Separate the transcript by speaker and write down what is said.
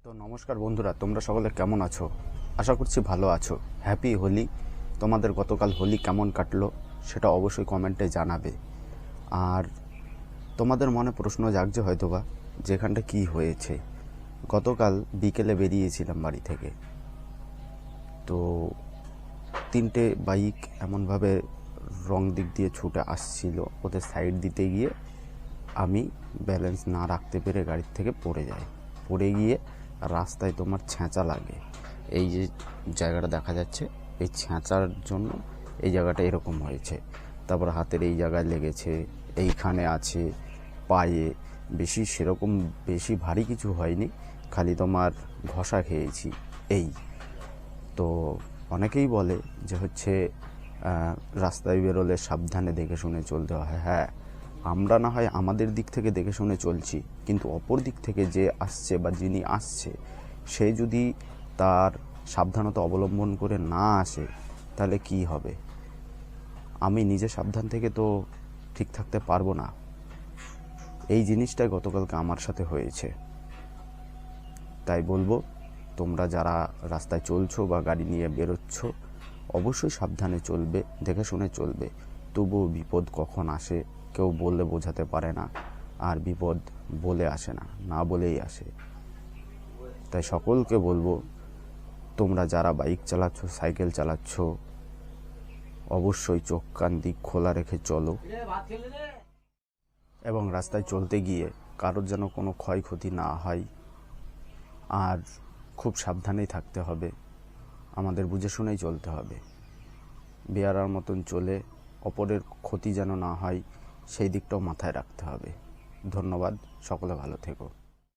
Speaker 1: তো নমস্কার বন্ধুরা, তোমরা সকলে কেমন আছো? আশা করছি ভালো আছো। হ্যাপি হোলি। তোমাদের গতকাল হোলি কেমন কাটলো সেটা অবশ্যই কমেন্টে জানাবে। আর তোমাদের মনে প্রশ্ন জাগছে হয়তোবা যেখানটা কি হয়েছে। গতকাল বিকেলে বেরিয়েছিলাম বাড়ি থেকে, তো তিনটে বাইক এমনভাবে রং দিক দিয়ে ছুটে আসছিল, ওদের সাইড দিতে গিয়ে আমি ব্যালেন্স না রাখতে পেরে গাড়ির থেকে পড়ে গিয়ে রাস্তায় তোমার ছেঁচা লাগে। এই যে জায়গাটা দেখা যাচ্ছে, এই ছেঁচার জন্য এই জায়গাটা এরকম হয়েছে। তারপর হাতের এই জায়গায় লেগেছে, এইখানে আছে, পায়ে। সেরকম বেশি ভারী কিছু হয়নি, খালি তোমার ঘষা খেয়েছি এই। তো অনেকেই বলে যে হচ্ছে রাস্তায় বেরোলে সাবধানে দেখে শুনে চলতে হয়। হ্যাঁ, আমরা না হয় আমাদের দিক থেকে দেখে শুনে চলছি, কিন্তু অপর দিক থেকে যে আসছে বা যিনি আসছে সে যদি তার সাবধানতা অবলম্বন করে না আসে তাহলে কি হবে? আমি নিজে সাবধান থেকে তো ঠিক থাকতে পারবো না। এই জিনিসটাই গতকালকে আমার সাথে হয়েছে। তাই বলবো, তোমরা যারা রাস্তায় চলছো বা গাড়ি নিয়ে বেরোচ্ছ অবশ্যই সাবধানে চলবে, দেখে শুনে চলবে। তবুও বিপদ কখন আসে কেউ বললে বোঝাতে পারে না, আর বিপদ বলে আসে না, না বলেই আসে। তাই সকলকে বলবো, তোমরা যারা বাইক চালাচ্ছ, সাইকেল চালাচ্ছ, অবশ্যই চোখ কান দিক খোলা রেখে চলো, এবং রাস্তায় চলতে গিয়ে কারোর যেন কোনো ক্ষয়ক্ষতি না হয়। আর খুব সাবধানেই থাকতে হবে, আমাদের বুঝে শুনেই চলতে হবে। বেয়ারার মতন চলে অপরের ক্ষতি যেন না হয় সেই দিকটাও মাথায় রাখতে হবে। ধন্যবাদ, সকলে ভালো থেকো।